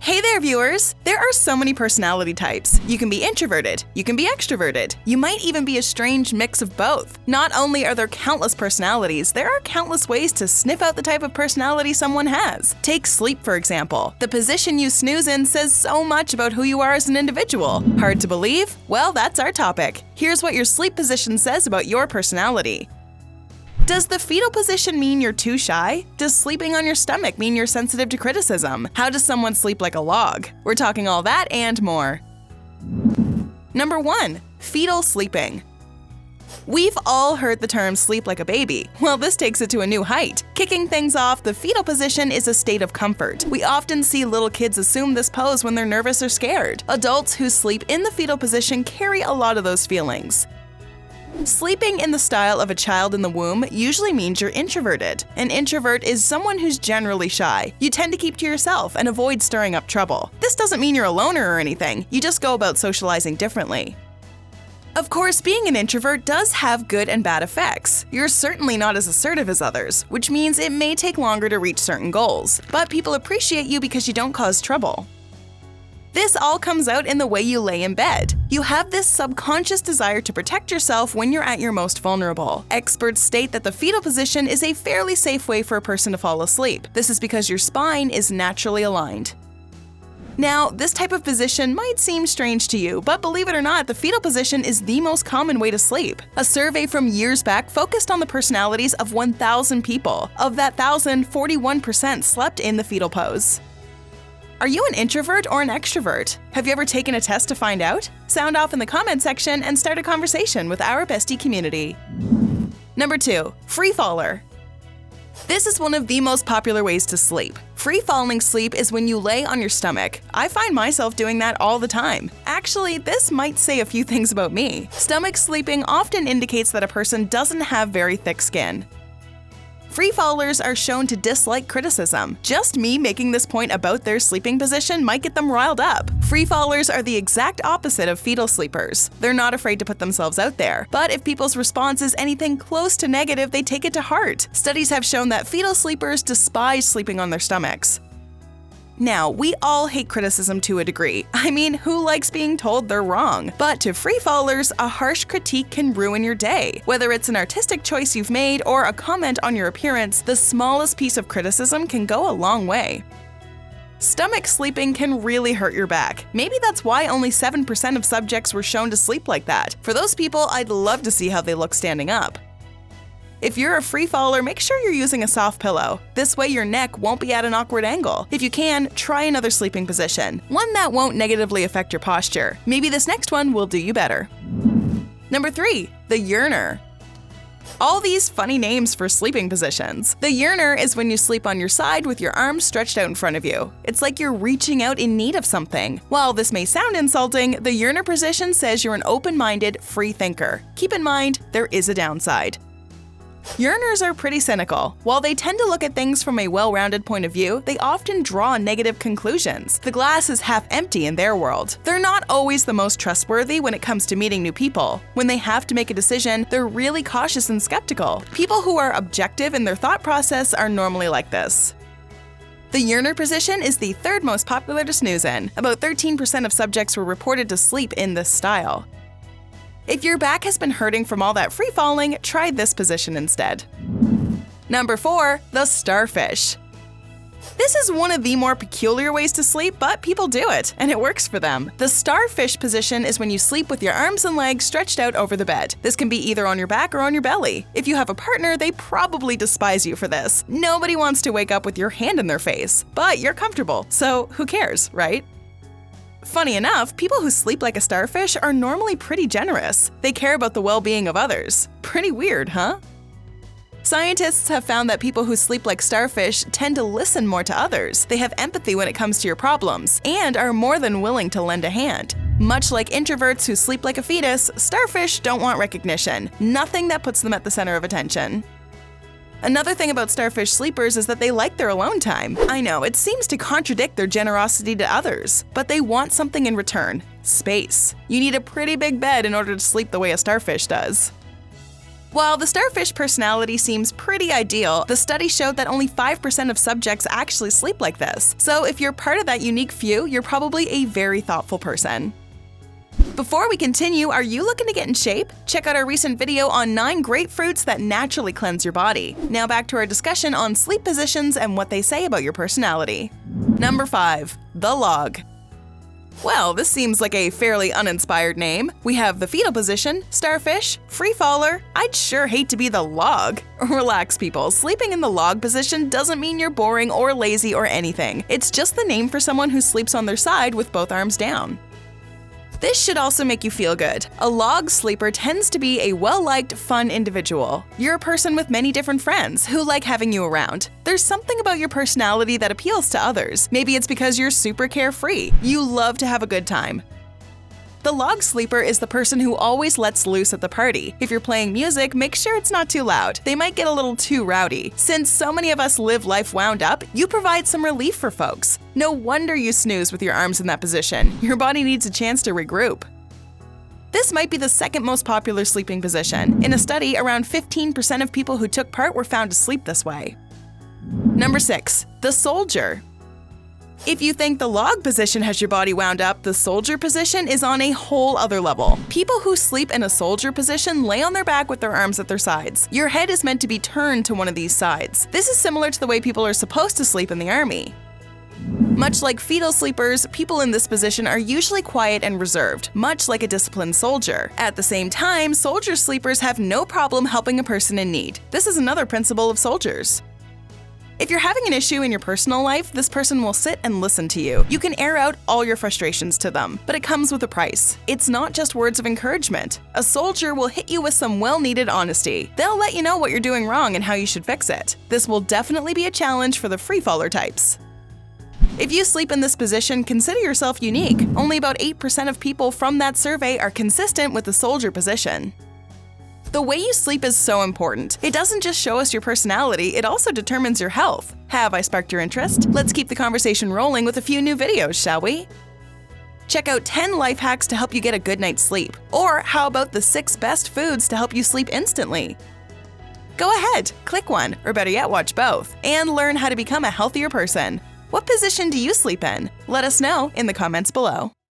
Hey there, viewers! There are so many personality types. You can be introverted, you can be extroverted, you might even be a strange mix of both. Not only are there countless personalities, there are countless ways to sniff out the type of personality someone has. Take sleep, for example. The position you snooze in says so much about who you are as an individual. Hard to believe? Well, that's our topic. Here's what your sleep position says about your personality. Does the fetal position mean you're too shy? Does sleeping on your stomach mean you're sensitive to criticism? How does someone sleep like a log? We're talking all that and more. Number 1. Fetal sleeping. We've all heard the term sleep like a baby. Well, this takes it to a new height. Kicking things off, the fetal position is a state of comfort. We often see little kids assume this pose when they're nervous or scared. Adults who sleep in the fetal position carry a lot of those feelings. Sleeping in the style of a child in the womb usually means you're introverted. An introvert is someone who's generally shy. You tend to keep to yourself and avoid stirring up trouble. This doesn't mean you're a loner or anything, you just go about socializing differently. Of course, being an introvert does have good and bad effects. You're certainly not as assertive as others, which means it may take longer to reach certain goals, but people appreciate you because you don't cause trouble. This all comes out in the way you lay in bed. You have this subconscious desire to protect yourself when you're at your most vulnerable. Experts state that the fetal position is a fairly safe way for a person to fall asleep. This is because your spine is naturally aligned. Now, this type of position might seem strange to you, but believe it or not, the fetal position is the most common way to sleep. A survey from years back focused on the personalities of 1,000 people. Of that 1,000, 41% slept in the fetal pose. Are you an introvert or an extrovert? Have you ever taken a test to find out? Sound off in the comment section and start a conversation with our Bestie community. Number 2. Free-faller. This is one of the most popular ways to sleep. Free-falling sleep is when you lay on your stomach. I find myself doing that all the time. Actually, this might say a few things about me. Stomach sleeping often indicates that a person doesn't have very thick skin. Free-fallers are shown to dislike criticism. Just me making this point about their sleeping position might get them riled up. Free-fallers are the exact opposite of fetal sleepers. They're not afraid to put themselves out there. But if people's response is anything close to negative, they take it to heart. Studies have shown that fetal sleepers despise sleeping on their stomachs. Now, we all hate criticism to a degree. I mean, who likes being told they're wrong? But to free-fallers, a harsh critique can ruin your day. Whether it's an artistic choice you've made or a comment on your appearance, the smallest piece of criticism can go a long way. Stomach sleeping can really hurt your back. Maybe that's why only 7% of subjects were shown to sleep like that. For those people, I'd love to see how they look standing up. If you're a free-faller, make sure you're using a soft pillow. This way your neck won't be at an awkward angle. If you can, try another sleeping position, one that won't negatively affect your posture. Maybe this next one will do you better. Number 3. The Yearner. All these funny names for sleeping positions. The Yearner is when you sleep on your side with your arms stretched out in front of you. It's like you're reaching out in need of something. While this may sound insulting, the Yearner position says you're an open-minded, free thinker. Keep in mind, there is a downside. Yearners are pretty cynical. While they tend to look at things from a well-rounded point of view, they often draw negative conclusions. The glass is half empty in their world. They're not always the most trustworthy when it comes to meeting new people. When they have to make a decision, they're really cautious and skeptical. People who are objective in their thought process are normally like this. The Yearner position is the third most popular to snooze in. About 13% of subjects were reported to sleep in this style. If your back has been hurting from all that free-falling, try this position instead. Number 4. The Starfish. This is one of the more peculiar ways to sleep, but people do it, and it works for them. The Starfish position is when you sleep with your arms and legs stretched out over the bed. This can be either on your back or on your belly. If you have a partner, they probably despise you for this. Nobody wants to wake up with your hand in their face, but you're comfortable, so who cares, right? Funny enough, people who sleep like a starfish are normally pretty generous. They care about the well-being of others. Pretty weird, huh? Scientists have found that people who sleep like starfish tend to listen more to others. They have empathy when it comes to your problems, and are more than willing to lend a hand. Much like introverts who sleep like a fetus, starfish don't want recognition. Nothing that puts them at the center of attention. Another thing about starfish sleepers is that they like their alone time. I know, it seems to contradict their generosity to others, but they want something in return: space. You need a pretty big bed in order to sleep the way a starfish does. While the Starfish personality seems pretty ideal, the study showed that only 5% of subjects actually sleep like this. So if you're part of that unique few, you're probably a very thoughtful person. Before we continue, are you looking to get in shape? Check out our recent video on 9 great fruits that naturally cleanse your body. Now back to our discussion on sleep positions and what they say about your personality. Number 5. The log. Well, this seems like a fairly uninspired name. We have the fetal position, starfish, free faller. I'd sure hate to be the log. Relax, people. Sleeping in the log position doesn't mean you're boring or lazy or anything. It's just the name for someone who sleeps on their side with both arms down. This should also make you feel good. A log sleeper tends to be a well-liked, fun individual. You're a person with many different friends who like having you around. There's something about your personality that appeals to others. Maybe it's because you're super carefree. You love to have a good time. The log sleeper is the person who always lets loose at the party. If you're playing music, make sure it's not too loud. They might get a little too rowdy. Since so many of us live life wound up, you provide some relief for folks. No wonder you snooze with your arms in that position. Your body needs a chance to regroup. This might be the second most popular sleeping position. In a study, around 15% of people who took part were found to sleep this way. Number 6. The soldier. If you think the log position has your body wound up, the soldier position is on a whole other level. People who sleep in a soldier position lay on their back with their arms at their sides. Your head is meant to be turned to one of these sides. This is similar to the way people are supposed to sleep in the army. Much like fetal sleepers, people in this position are usually quiet and reserved, much like a disciplined soldier. At the same time, soldier sleepers have no problem helping a person in need. This is another principle of soldiers. If you're having an issue in your personal life, this person will sit and listen to you. You can air out all your frustrations to them, but it comes with a price. It's not just words of encouragement. A soldier will hit you with some well-needed honesty. They'll let you know what you're doing wrong and how you should fix it. This will definitely be a challenge for the free-faller types. If you sleep in this position, consider yourself unique. Only about 8% of people from that survey are consistent with the soldier position. The way you sleep is so important. It doesn't just show us your personality, it also determines your health. Have I sparked your interest? Let's keep the conversation rolling with a few new videos, shall we? Check out 10 life hacks to help you get a good night's sleep. Or how about the 6 best foods to help you sleep instantly? Go ahead, click one, or better yet, watch both, and learn how to become a healthier person. What position do you sleep in? Let us know in the comments below.